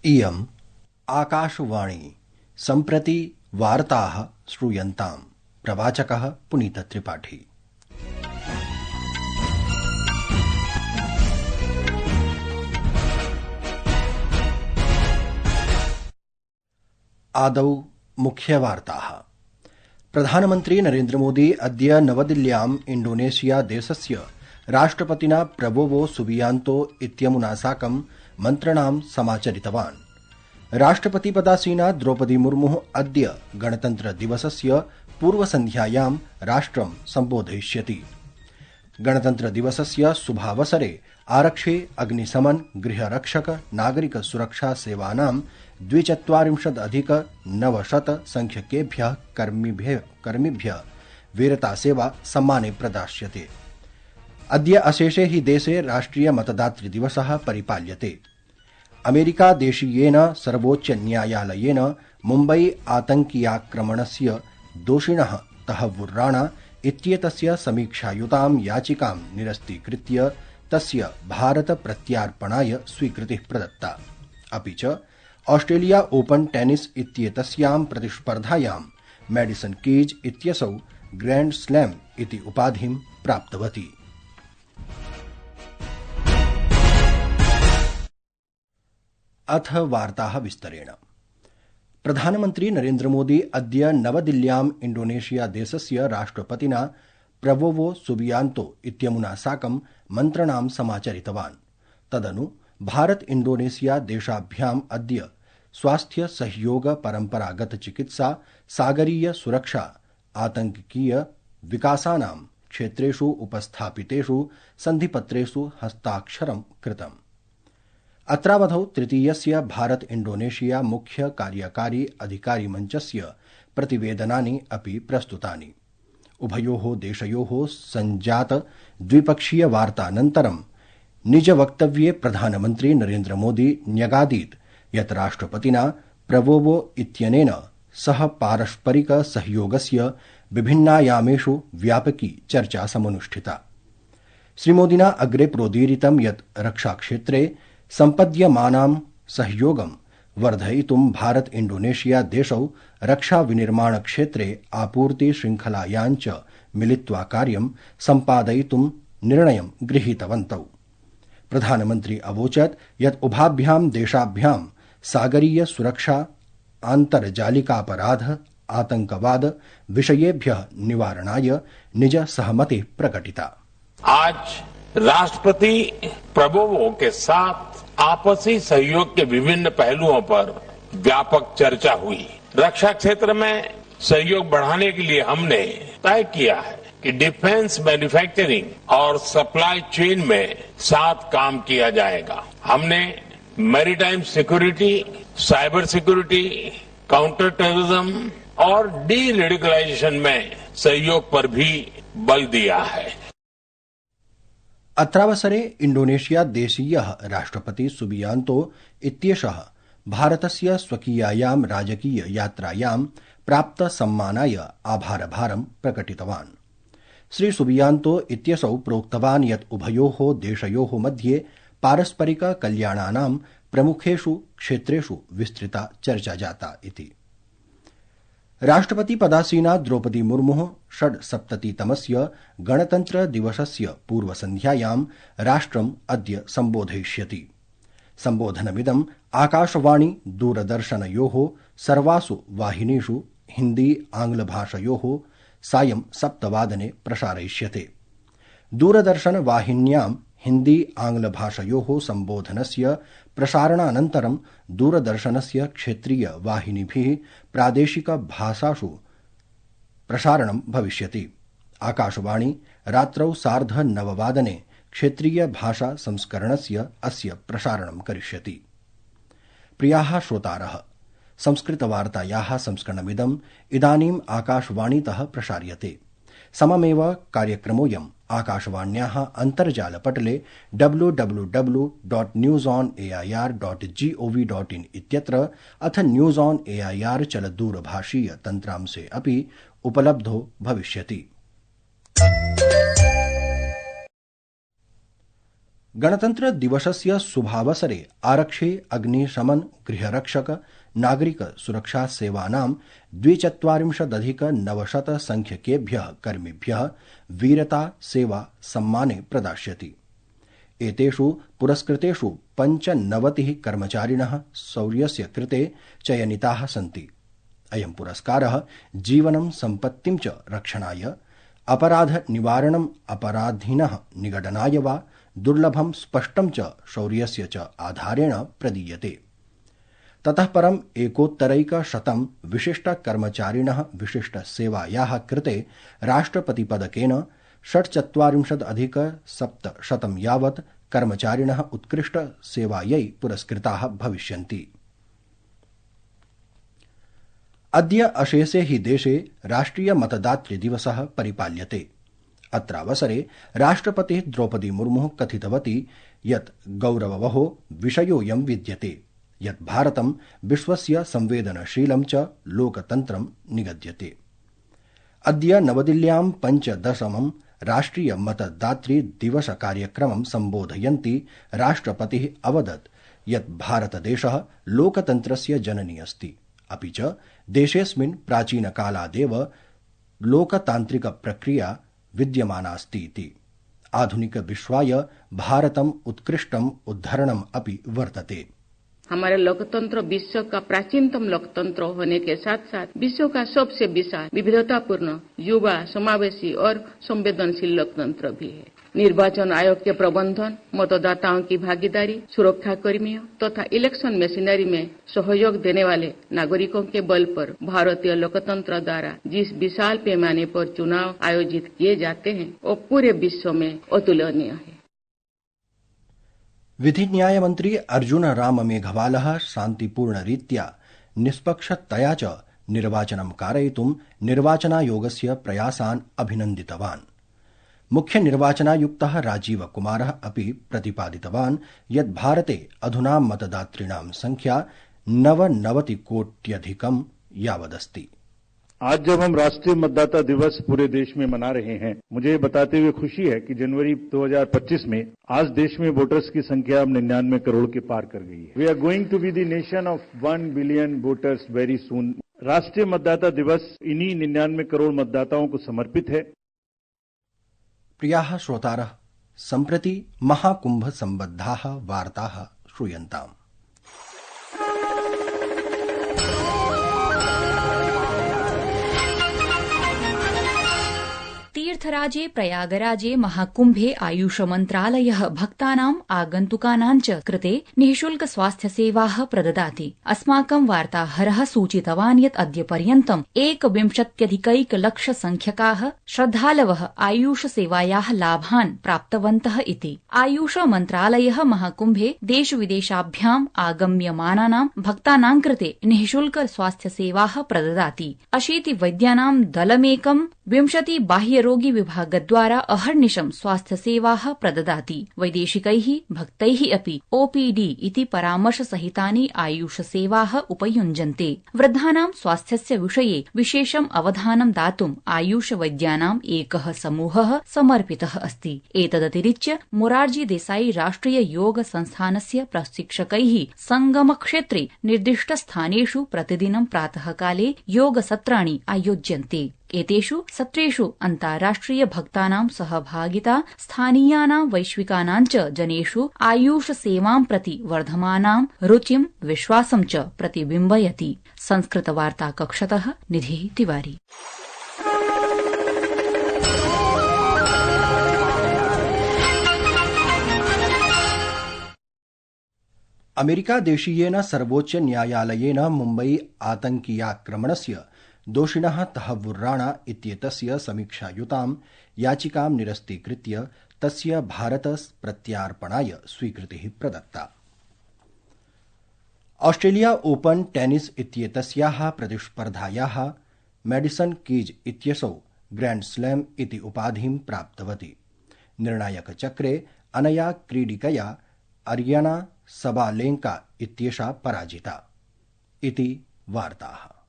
इयम् आकाशवाणी सम्प्रति वार्ताः श्रूयन्ताम्। प्रवाचकः पुनीतत्रिपाठी। आदौ मुख्यवार्ताः। प्रधानमन्त्री नरेन्द्र मोदी अद्य नवदिल्ल्याम् इण्डोनेशिया देशस्य राष्ट्रपतिना प्रबोवो सुबियांतो इत्यमुना साकं मन्त्रणां समाचरितवान्। राष्ट्रपतिपदासीना द्रौपदी मुर्मुः अद्य गणतन्त्रदिवसस्य पूर्वसन्ध्यायां राष्ट्रं सम्बोधयिष्यति। गणतन्त्रदिवसस्य शुभावसरे आरक्षे, अग्निशमन, गृहरक्षक, नागरिक सुरक्षा सेवानां 42,900 संख्यकेभ्यः कर्मिभ्यः वीरतासेवा सम्माने प्रदास्यते। अद्य अशेषे हि देशे राष्ट्रिय मतदातृदिवसः परिपाल्यते। अमेरिकादेशीयेन सर्वोच्चन्यायालयेन मुम्बई आतङ्क्याक्रमणस्य दोषिणः तहव्वुर राणा इत्येतस्य समीक्षायुतां याचिकां निरस्तीकृत्य तस्य भारत प्रत्यार्पणाय स्वीकृतिः प्रदत्ता। अपि च ऑस्ट्रेलिया ओपन टेनिस इत्येतस्यां प्रतिस्पर्धायां मैडिसन कीज इत्यसौ ग्रैंड स्लैम इति उपाधिं प्राप्तवती। अथ वार्ताः विस्तरेण। प्रधानमन्त्री नरेन्द्र मोदी अद्य नवदिल्ल्याम् इण्डोनेशिया देशस्य राष्ट्रपतिना प्रबोवो सुबियांतो इत्यमुना साकं मन्त्रणां समाचरितवान्। तदनु भारत इण्डोनेशिया देशाभ्याम् अद्य स्वास्थ्य सहयोग, परम्परागत चिकित्सा, सागरीय सुरक्षा, आतंकिकीय विकासानां क्षेत्रेषु उपस्थापितेषु सन्धिपत्रेषु हस्ताक्षरं कृतम्। अत्रावधौ तृतीयस्य भारत इण्डोनेशिया मुख्य कार्यकारी अधिकारी मञ्चस्य प्रतिवेदनानि अपि प्रस्तुतानि। उभयोः देशयोः सञ्जात द्विपक्षीय वार्तानन्तरं निजवक्तव्ये प्रधानमन्त्री नरेन्द्र मोदी न्यगादीत् यत् राष्ट्रपतिना प्रबोवो इत्यनेन सह पारस्परिक सहयोगस्य विभिन्नायामेषु व्यापकी चर्चा समनुष्ठिता। श्रीमोदिना अग्रे प्रोदीरितं यत् रक्षाक्षेत्रे सम्पद्यमानां सहयोगं वर्धयितुं भारत इण्डोनेशिया देशौ रक्षा विनिर्माण क्षेत्रे आपूर्ति श्रृंखलायां च मिलित्वा कार्यं सम्पादयितुं निर्णयं गृहीतवन्तौ। प्रधानमन्त्री अवोचत् यत् उभाभ्यां देशाभ्यां सागरीय सुरक्षा, आन्तर्जालिकापराध, आतंकवाद विषयेभ्यः निवारणाय निज सहमतिः प्रकटिता। आज राष्ट्रपति प्रबोवो के साथ आपसी सहयोग के विभिन्न पहलुओं पर व्यापक चर्चा हुई। रक्षा क्षेत्र में सहयोग बढ़ाने के लिए हमने तय किया है कि डिफेंस मैन्युफैक्चरिंग और सप्लाई चेन में साथ काम किया जाएगा। हमने maritime security, cyber security, counter terrorism और डी रेडिकलाइजेशन में सहयोग पर भी बल दिया है। अत्रावसरे इण्डोनेशिया देशीयः राष्ट्रपति सुबियांतो इत्येषः भारतस्य स्वकीयायां राजकीय यात्रायां प्राप्त सम्मानाय आभारभारं प्रकटितवान्। श्री सुबियांतो इत्यसौ प्रोक्तवान् यत् उभयोः देशयोः मध्ये पारस्परिक कल्याणानां प्रमुखेषु क्षेत्रेषु विस्तृता चर्चा जाता इति। राष्ट्रपति पदासीना द्रौपदी मुर्मुः 76तमस्य गणतन्त्र दिवसस्य पूर्वसन्ध्यायां राष्ट्रम् अद्य सम्बोधयिष्यति। सम्बोधनमिदम् आकाशवाणी, दूरदर्शनयोः सर्वासु वाहिनीषु हिन्दी, आंग्लभाषयोः सायं 7 प्रसारयिष्यते। दूरदर्शन वाहिन्यां हिन्दी, आंग्लभाषयोः सम्बोधनस्य प्रसारणानन्तरं दूरदर्शनस्य क्षेत्रीय वाहिनीभिः प्रादेशिक भाषासु प्रसारणं भविष्यति। आकाशवाणी रात्रौ 9:30 क्षेत्रीय भाषा संस्करणस्य अस्य प्रसारणं करिष्यति। प्रियाः श्रोतारः, संस्कृतवार्तायाः संस्करणमिदम् इदानीम् आकाशवाणीतः प्रसार्यते। सममेव कार्यक्रमोऽयम् आकाशवाण्याः अन्तर्जालपटले www.newsonair.gov.in इत्यत्र अथ न्यूज ऑन एआईआर चलदूरभाषीय तन्त्रांशे अपि उपलब्धो भविष्यति। गणतन्त्र दिवसस्य शुभावसरे आरक्षे अग्निशमन गृहरक्षक नागरिक सुरक्षा सेवानां 42,900 संख्यकेभ्यः कर्मिभ्यः वीरता सेवा सम्माने प्रदास्यति। एतेषु पुरस्कृतेषु 95 कर्मचारिणः शौर्यस्य कृते चयनिताः सन्ति। अयं पुरस्कारः जीवनं सम्पत्तिं च रक्षणाय, अपराध निवारणं, अपराधिनः निगडनाय वा दुर्लभं स्पष्टं च शौर्यस्य च आधारेण प्रदीयते। ततः परं 1,100 विशिष्टकर्मचारिणः विशिष्टसेवायाः कृते राष्ट्रपतिपदकेन 46,700 यावत् कर्मचारिणः उत्कृष्टसेवायै पुरस्कृताः भविष्यन्ति। अद्य अशेषे हि देशे राष्ट्रिय मतदातृ दिवसः परिपाल्यते। अत्रावसरे राष्ट्रपतिः द्रौपदी मुर्मुः कथितवती यत् गौरववहो विषयोऽयं विद्यते यत् भारतं विश्वस्य संवेदनशीलं च लोकतन्त्रं निगद्यते। अद्य नवदिल्ल्यां 15 राष्ट्रिय मतदातृ दिवस कार्यक्रमं सम्बोधयन्ती राष्ट्रपतिः अवदत् यत् भारतदेशः लोकतन्त्रस्य जननी अस्ति, अपि च देशेऽस्मिन् प्राचीनकालादेव लोकतान्त्रिक प्रक्रिया विद्यमानास्ति इति। आधुनिक विश्वाय भारतम् उत्कृष्टम् उदाहरणम् अपि वर्तते। हमारा लोकतंत्र विश्व का प्राचीनतम लोकतंत्र होने के साथ साथ विश्व का सबसे विशाल, विविधतापूर्ण, युवा, समावेशी और संवेदनशील लोकतंत्र भी है। निर्वाचन आयोग के प्रबंधन, मतदाताओं की भागीदारी, सुरक्षा कर्मियों तथा इलेक्शन मशीनरी में सहयोग देने वाले नागरिकों के बल पर भारतीय लोकतंत्र द्वारा जिस विशाल पैमाने पर चुनाव आयोजित किए जाते हैं वो पूरे विश्व में अतुलनीय है। विधि न्याय मंत्री अर्जुन राम मेघवालः शान्तिपूर्णरीत्या निष्पक्षतया च निर्वाचनं कारयितुं निर्वाचनायोगस्य प्रयासान् अभिनन्दितवान्। मुख्य निर्वाचनायुक्तः राजीव कुमारः अपि प्रतिपादितवान् यत् भारते अधुना मतदातृणां संख्या 99 कोट्यधिकं यावदस्ति। आज जब हम राष्ट्रीय मतदाता दिवस पूरे देश में मना रहे हैं, मुझे बताते हुए खुशी है कि जनवरी 2025 में आज देश में वोटर्स की संख्या 99 करोड़ के पार कर गई है। We are going to be the nation of 1 billion voters very soon. राष्ट्रीय मतदाता दिवस इन्हीं 99 करोड़ मतदाताओं को समर्पित है। प्रियाः श्रोतारः, सम्प्रति महाकुंभ संबद्धाः वार्ताः श्रूयन्ताम्। तीर्थराजे प्रयागराजे महाकुम्भे आयुष मन्त्रालयः भक्तानाम् आगन्तुकानां च कृते निःशुल्क स्वास्थ्य सेवाः प्रददाति। अस्माकं वार्ताहरः सूचितवान् यत् अद्य पर्यन्तम् 21,000,000 संख्यकाः श्रद्धालवः आयुष सेवायाः लाभान् प्राप्तवन्तः इति। आयुष मन्त्रालयः महाकुम्भे देश विदेशाभ्याम् आगम्यमानानां भक्तानां कृते निःशुल्क स्वास्थ्य सेवाः प्रददाति। 80 वैद्यानां दलमेकं 20 बाह्यरोगी विभागद्वारा अहर्निशं स्वास्थ्य सेवाः प्रददाति। वैदेशिकैः भक्तैः अपि ओपीडी इति परामर्शसहितानि आयुष सेवाः उपयुञ्जन्ते। वृद्धानां स्वास्थ्यस्य विषये विशेषम् अवधानं दातुम् आयुष वैद्यानाम् एकः समूहः समर्पितः अस्ति। एतदतिरिच्य मोरारजी देसाई राष्ट्रिय योग संस्थानस्य प्रशिक्षकैः संगमक्षेत्रे निर्दिष्टस्थानेषु प्रतिदिनं प्रातःकाले योगसत्राणि आयोज्यन्ते। एतेषु सत्रेषु अन्ताराष्ट्रिय भक्तानां सहभागिता स्थानीयानां वैश्विकानां च जनेषु आयुष सेवां प्रति वर्धमानां रुचिं विश्वासं च प्रतिबिम्बयति। संस्कृत वार्ता कक्षतः निधिः तिवारी। अमेरिकादेशीयेन सर्वोच्च न्यायालयेन मुम्बई आतंकीयाक्रमणस्य दोषिणः तहव्वुर राणा इत्येतस्य समीक्षायुतां याचिकां निरस्तीकृत्य तस्य भारत प्रत्यार्पणाय स्वीकृतिः प्रदत्ता। ऑस्ट्रेलिया ओपन टेनिस इत्येतस्याः प्रतिस्पर्धायाः मैडिसन कीज इत्यसौ ग्रैंड स्लैम इति उपाधिं प्राप्तवती। निर्णायकचक्रे अनया क्रीडिकया अरियाना सबालेंका इत्येषा पराजिता इति वार्ताः।